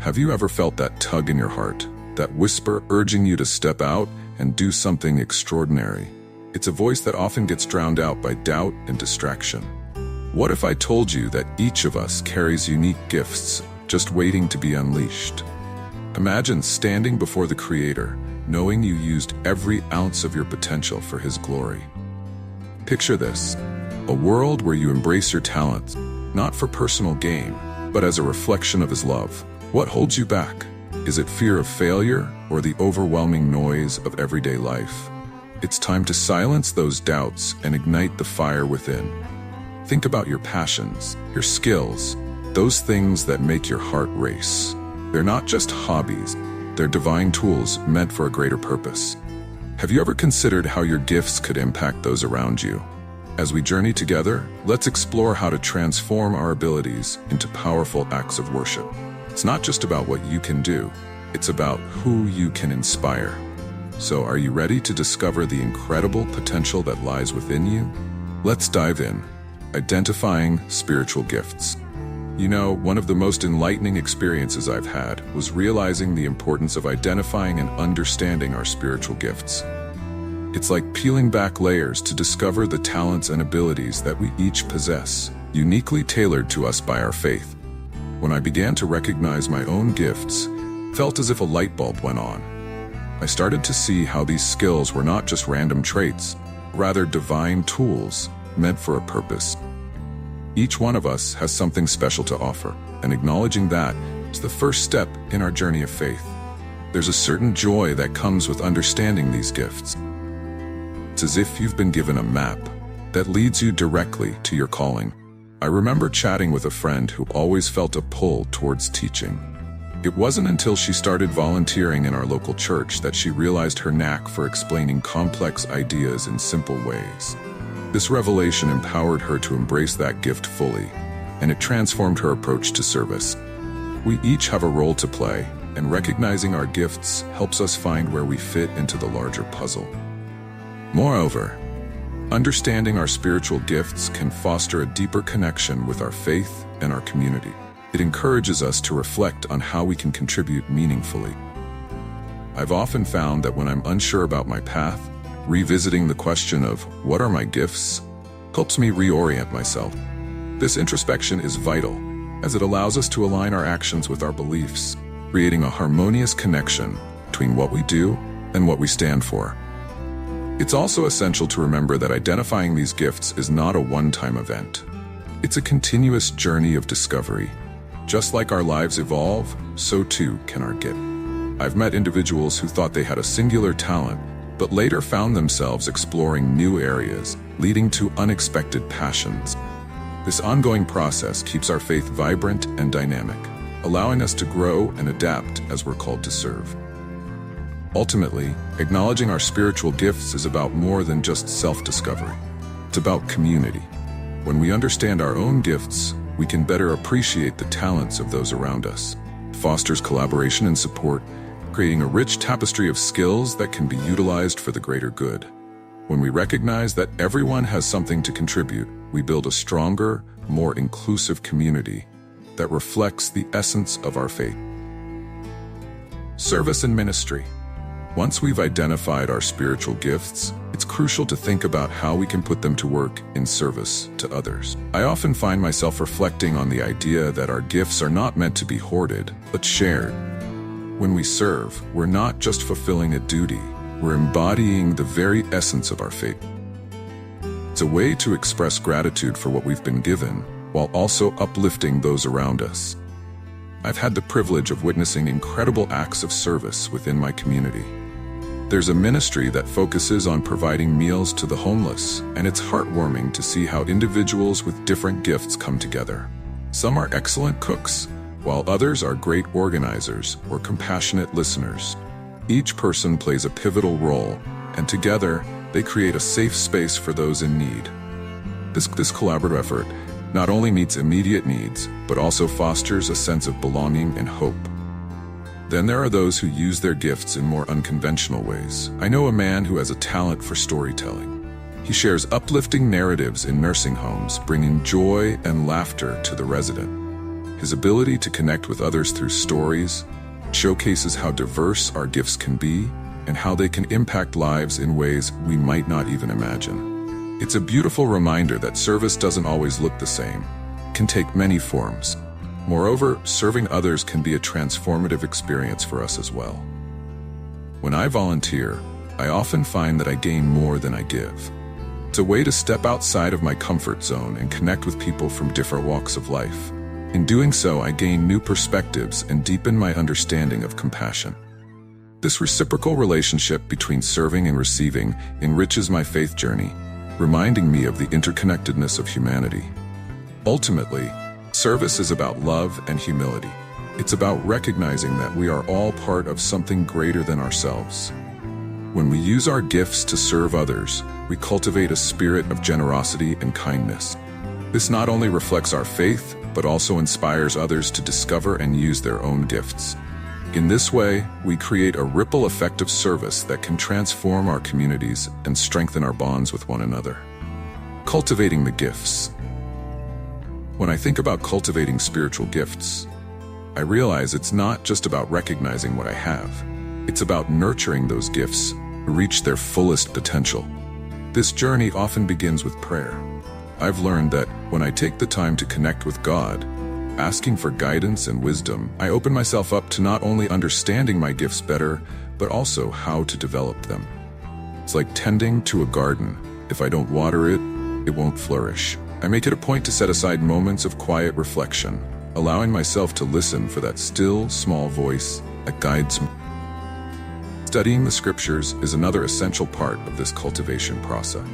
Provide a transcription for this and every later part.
Have you ever felt that tug in your heart, that whisper urging you to step out and do something extraordinary? It's a voice that often gets drowned out by doubt and distraction. What if I told you that each of us carries unique gifts just waiting to be unleashed? Imagine standing before the Creator, knowing you used every ounce of your potential for His glory. Picture this, a world where you embrace your talents, not for personal gain, but as a reflection of His love. What holds you back? Is it fear of failure or the overwhelming noise of everyday life? It's time to silence those doubts and ignite the fire within. Think about your passions, your skills, those things that make your heart race. They're not just hobbies, they're divine tools meant for a greater purpose. Have you ever considered how your gifts could impact those around you? As we journey together, let's explore how to transform our abilities into powerful acts of worship. It's not just about what you can do, it's about who you can inspire. So are you ready to discover the incredible potential that lies within you? Let's dive in. Identifying spiritual gifts. You know, one of the most enlightening experiences I've had was realizing the importance of identifying and understanding our spiritual gifts. It's like peeling back layers to discover the talents and abilities that we each possess, uniquely tailored to us by our faith. When I began to recognize my own gifts, it felt as if a light bulb went on. I started to see how these skills were not just random traits, rather divine tools meant for a purpose. Each one of us has something special to offer, and acknowledging that is the first step in our journey of faith. There's a certain joy that comes with understanding these gifts. It's as if you've been given a map that leads you directly to your calling. I remember chatting with a friend who always felt a pull towards teaching. It wasn't until she started volunteering in our local church that she realized her knack for explaining complex ideas in simple ways. This revelation empowered her to embrace that gift fully, and it transformed her approach to service. We each have a role to play, and recognizing our gifts helps us find where we fit into the larger puzzle. Moreover, understanding our spiritual gifts can foster a deeper connection with our faith and our community. It encourages us to reflect on how we can contribute meaningfully. I've often found that when I'm unsure about my path, revisiting the question of what are my gifts helps me reorient myself. This introspection is vital, as it allows us to align our actions with our beliefs, creating a harmonious connection between what we do and what we stand for. It's also essential to remember that identifying these gifts is not a one-time event. It's a continuous journey of discovery. Just like our lives evolve, so too can our gift. I've met individuals who thought they had a singular talent, but later found themselves exploring new areas, leading to unexpected passions. This ongoing process keeps our faith vibrant and dynamic, allowing us to grow and adapt as we're called to serve. Ultimately, acknowledging our spiritual gifts is about more than just self-discovery. It's about community. When we understand our own gifts, we can better appreciate the talents of those around us. It fosters collaboration and support, creating a rich tapestry of skills that can be utilized for the greater good. When we recognize that everyone has something to contribute, we build a stronger, more inclusive community that reflects the essence of our faith. Service and ministry. Once we've identified our spiritual gifts, it's crucial to think about how we can put them to work in service to others. I often find myself reflecting on the idea that our gifts are not meant to be hoarded, but shared. When we serve, we're not just fulfilling a duty, we're embodying the very essence of our faith. It's a way to express gratitude for what we've been given, while also uplifting those around us. I've had the privilege of witnessing incredible acts of service within my community. There's a ministry that focuses on providing meals to the homeless, and it's heartwarming to see how individuals with different gifts come together. Some are excellent cooks, while others are great organizers or compassionate listeners. Each person plays a pivotal role, and together, they create a safe space for those in need. This collaborative effort not only meets immediate needs, but also fosters a sense of belonging and hope. Then there are those who use their gifts in more unconventional ways. I know a man who has a talent for storytelling. He shares uplifting narratives in nursing homes, bringing joy and laughter to the resident. His ability to connect with others through stories showcases how diverse our gifts can be and how they can impact lives in ways we might not even imagine. It's a beautiful reminder that service doesn't always look the same. It can take many forms. Moreover, serving others can be a transformative experience for us as well. When I volunteer, I often find that I gain more than I give. It's a way to step outside of my comfort zone and connect with people from different walks of life. In doing so, I gain new perspectives and deepen my understanding of compassion. This reciprocal relationship between serving and receiving enriches my faith journey, reminding me of the interconnectedness of humanity. Ultimately, service is about love and humility. It's about recognizing that we are all part of something greater than ourselves. When we use our gifts to serve others, we cultivate a spirit of generosity and kindness. This not only reflects our faith, but also inspires others to discover and use their own gifts. In this way, we create a ripple effect of service that can transform our communities and strengthen our bonds with one another. Cultivating the gifts. When I think about cultivating spiritual gifts, I realize it's not just about recognizing what I have. It's about nurturing those gifts to reach their fullest potential. This journey often begins with prayer. I've learned that when I take the time to connect with God, asking for guidance and wisdom, I open myself up to not only understanding my gifts better, but also how to develop them. It's like tending to a garden. If I don't water it, it won't flourish. I make it a point to set aside moments of quiet reflection, allowing myself to listen for that still, small voice that guides me. Studying the scriptures is another essential part of this cultivation process.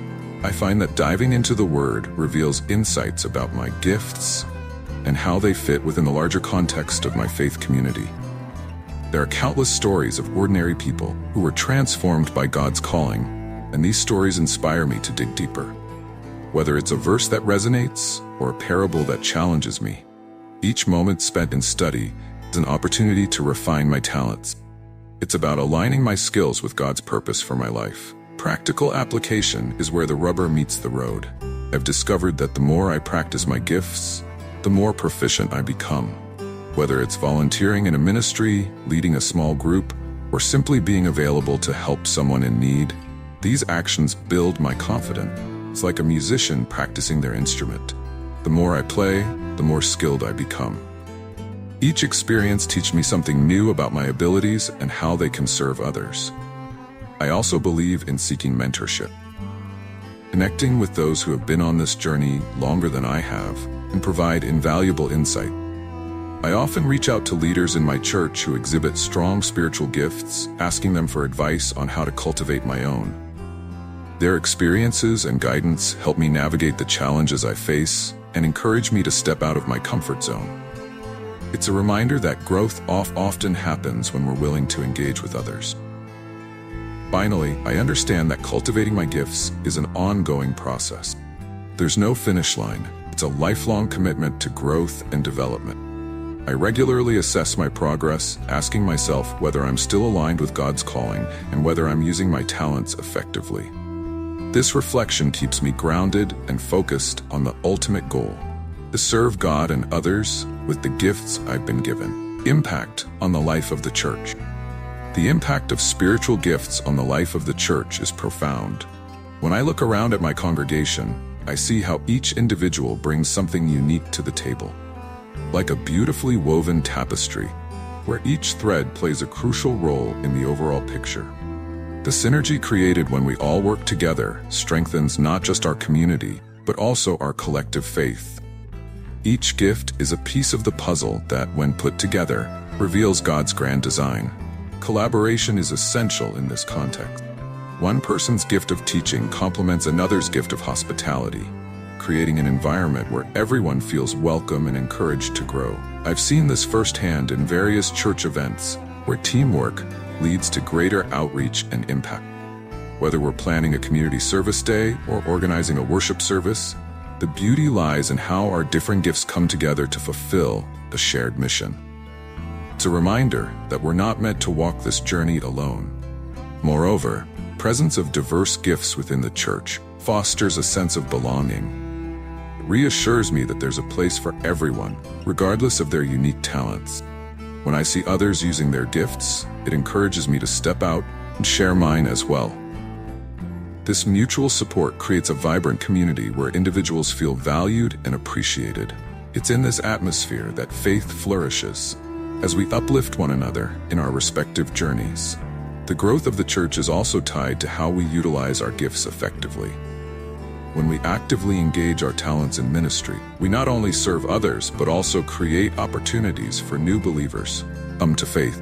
I find that diving into the Word reveals insights about my gifts and how they fit within the larger context of my faith community. There are countless stories of ordinary people who were transformed by God's calling, and these stories inspire me to dig deeper. Whether it's a verse that resonates or a parable that challenges me, each moment spent in study is an opportunity to refine my talents. It's about aligning my skills with God's purpose for my life. Practical application is where the rubber meets the road. I've discovered that the more I practice my gifts, the more proficient I become. Whether it's volunteering in a ministry, leading a small group, or simply being available to help someone in need, these actions build my confidence. It's like a musician practicing their instrument. The more I play, the more skilled I become. Each experience teaches me something new about my abilities and how they can serve others. I also believe in seeking mentorship. Connecting with those who have been on this journey longer than I have can provide invaluable insight. I often reach out to leaders in my church who exhibit strong spiritual gifts, asking them for advice on how to cultivate my own. Their experiences and guidance help me navigate the challenges I face and encourage me to step out of my comfort zone. It's a reminder that growth often happens when we're willing to engage with others. Finally, I understand that cultivating my gifts is an ongoing process. There's no finish line. It's a lifelong commitment to growth and development. I regularly assess my progress, asking myself whether I'm still aligned with God's calling and whether I'm using my talents effectively. This reflection keeps me grounded and focused on the ultimate goal: to serve God and others with the gifts I've been given. Impact on the life of the church. The impact of spiritual gifts on the life of the church is profound. When I look around at my congregation, I see how each individual brings something unique to the table. Like a beautifully woven tapestry, where each thread plays a crucial role in the overall picture. The synergy created when we all work together strengthens not just our community, but also our collective faith. Each gift is a piece of the puzzle that, when put together, reveals God's grand design. Collaboration is essential in this context. One person's gift of teaching complements another's gift of hospitality, creating an environment where everyone feels welcome and encouraged to grow. I've seen this firsthand in various church events, where teamwork leads to greater outreach and impact. Whether we're planning a community service day or organizing a worship service, the beauty lies in how our different gifts come together to fulfill a shared mission. It's a reminder that we're not meant to walk this journey alone. Moreover, presence of diverse gifts within the church fosters a sense of belonging. reassures me that there's a place for everyone, regardless of their unique talents. When I see others using their gifts, it encourages me to step out and share mine as well. This mutual support creates a vibrant community where individuals feel valued and appreciated. It's in this atmosphere that faith flourishes, as we uplift one another in our respective journeys. The growth of the church is also tied to how we utilize our gifts effectively. When we actively engage our talents in ministry, we not only serve others, but also create opportunities for new believers to faith.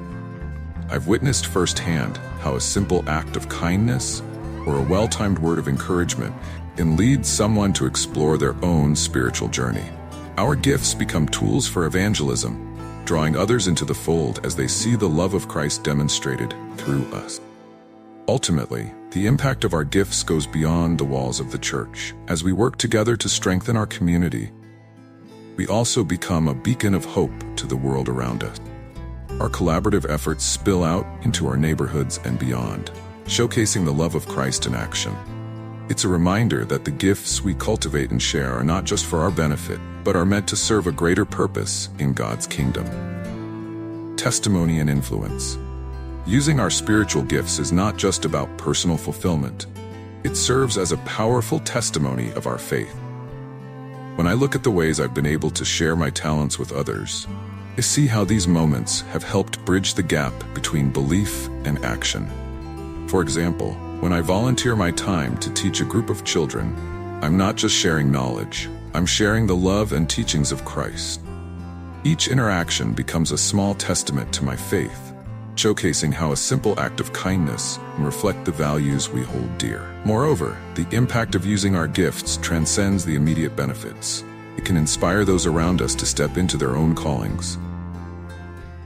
I've witnessed firsthand how a simple act of kindness or a well-timed word of encouragement can lead someone to explore their own spiritual journey. Our gifts become tools for evangelism, drawing others into the fold as they see the love of Christ demonstrated through us. Ultimately, the impact of our gifts goes beyond the walls of the church. As we work together to strengthen our community, we also become a beacon of hope to the world around us. Our collaborative efforts spill out into our neighborhoods and beyond, showcasing the love of Christ in action. It's a reminder that the gifts we cultivate and share are not just for our benefit, but are meant to serve a greater purpose in God's kingdom. Testimony and influence. Using our spiritual gifts is not just about personal fulfillment. It serves as a powerful testimony of our faith. When I look at the ways I've been able to share my talents with others, I see how these moments have helped bridge the gap between belief and action. For example, when I volunteer my time to teach a group of children, I'm not just sharing knowledge, I'm sharing the love and teachings of Christ. Each interaction becomes a small testament to my faith, showcasing how a simple act of kindness can reflect the values we hold dear. Moreover, the impact of using our gifts transcends the immediate benefits. It can inspire those around us to step into their own callings.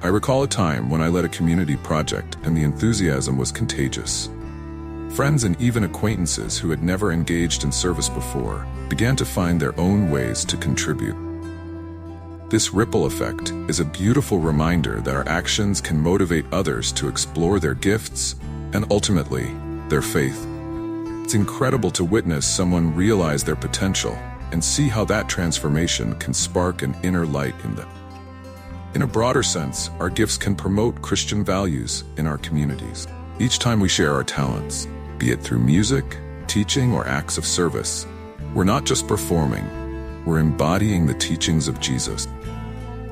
I recall a time when I led a community project and the enthusiasm was contagious. Friends and even acquaintances who had never engaged in service before began to find their own ways to contribute. This ripple effect is a beautiful reminder that our actions can motivate others to explore their gifts and ultimately their faith. It's incredible to witness someone realize their potential and see how that transformation can spark an inner light in them. In a broader sense, our gifts can promote Christian values in our communities. Each time we share our talents, be it through music, teaching, or acts of service, we're not just performing, we're embodying the teachings of Jesus.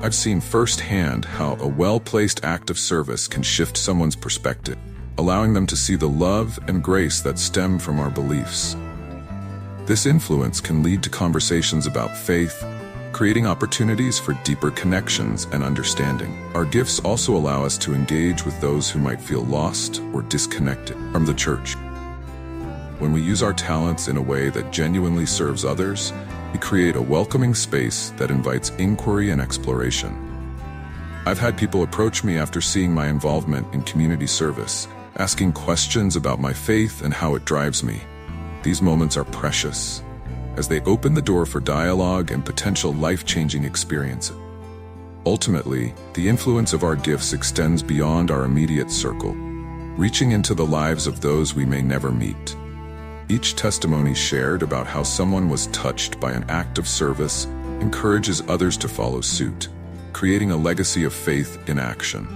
I've seen firsthand how a well-placed act of service can shift someone's perspective, allowing them to see the love and grace that stem from our beliefs. This influence can lead to conversations about faith, creating opportunities for deeper connections and understanding. Our gifts also allow us to engage with those who might feel lost or disconnected from the church. When we use our talents in a way that genuinely serves others, we create a welcoming space that invites inquiry and exploration. I've had people approach me after seeing my involvement in community service, asking questions about my faith and how it drives me. These moments are precious, as they open the door for dialogue and potential life-changing experiences. Ultimately, the influence of our gifts extends beyond our immediate circle, reaching into the lives of those we may never meet. Each testimony shared about how someone was touched by an act of service encourages others to follow suit, creating a legacy of faith in action.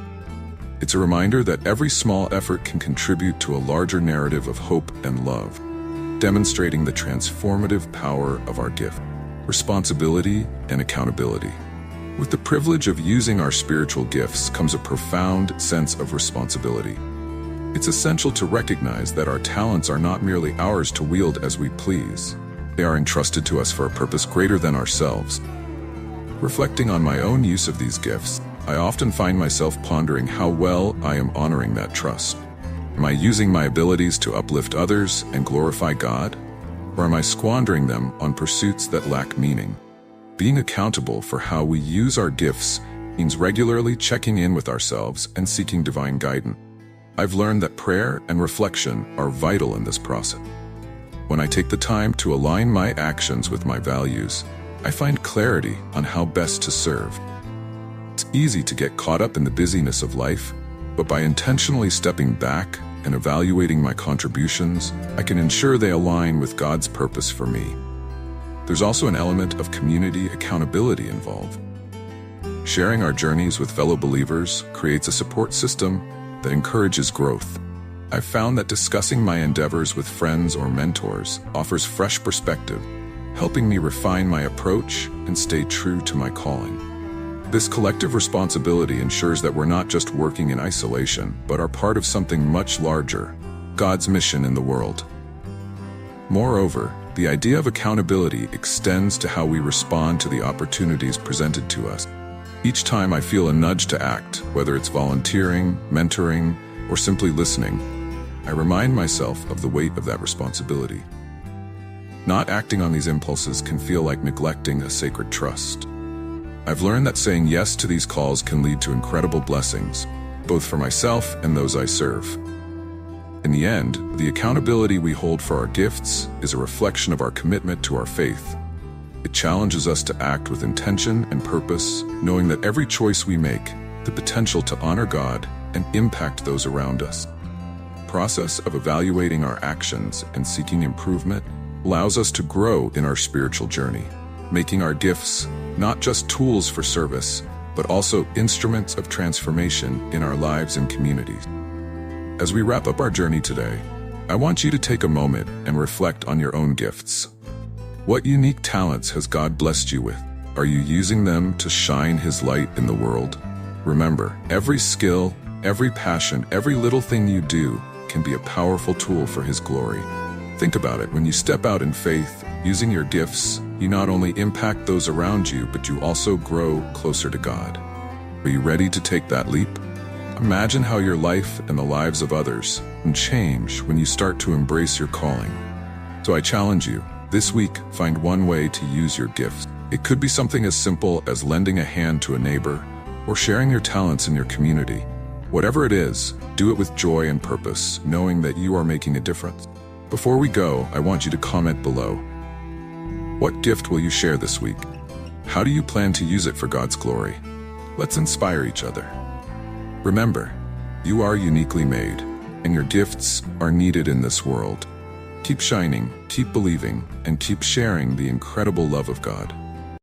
It's a reminder that every small effort can contribute to a larger narrative of hope and love, demonstrating the transformative power of our gift, responsibility, and accountability. With the privilege of using our spiritual gifts comes a profound sense of responsibility. It's essential to recognize that our talents are not merely ours to wield as we please. They are entrusted to us for a purpose greater than ourselves. Reflecting on my own use of these gifts, I often find myself pondering how well I am honoring that trust. Am I using my abilities to uplift others and glorify God? Or am I squandering them on pursuits that lack meaning? Being accountable for how we use our gifts means regularly checking in with ourselves and seeking divine guidance. I've learned that prayer and reflection are vital in this process. When I take the time to align my actions with my values, I find clarity on how best to serve. It's easy to get caught up in the busyness of life, but by intentionally stepping back and evaluating my contributions, I can ensure they align with God's purpose for me. there's also an element of community accountability involved. Sharing our journeys with fellow believers creates a support system that encourages growth. I've found that discussing my endeavors with friends or mentors offers fresh perspective, helping me refine my approach and stay true to my calling. This collective responsibility ensures that we're not just working in isolation, but are part of something much larger, God's mission in the world. Moreover, the idea of accountability extends to how we respond to the opportunities presented to us. Each time I feel a nudge to act, whether it's volunteering, mentoring, or simply listening, I remind myself of the weight of that responsibility. Not acting on these impulses can feel like neglecting a sacred trust. I've learned that saying yes to these calls can lead to incredible blessings, both for myself and those I serve. In the end, the accountability we hold for our gifts is a reflection of our commitment to our faith. It challenges us to act with intention and purpose, knowing that every choice we make, the potential to honor God and impact those around us. The process of evaluating our actions and seeking improvement allows us to grow in our spiritual journey, making our gifts not just tools for service, but also instruments of transformation in our lives and communities. As we wrap up our journey today, I want you to take a moment and reflect on your own gifts. What unique talents has God blessed you with? Are you using them to shine His light in the world? Remember, every skill, every passion, every little thing you do can be a powerful tool for His glory. Think about it. When you step out in faith, using your gifts, you not only impact those around you, but you also grow closer to God. Are you ready to take that leap? Imagine how your life and the lives of others can change when you start to embrace your calling. So I challenge you, this week, find one way to use your gifts. It could be something as simple as lending a hand to a neighbor or sharing your talents in your community. Whatever it is, do it with joy and purpose, knowing that you are making a difference. Before we go, I want you to comment below. What gift will you share this week? How do you plan to use it for God's glory? Let's inspire each other. Remember, you are uniquely made, and your gifts are needed in this world. Keep shining, keep believing, and keep sharing the incredible love of God.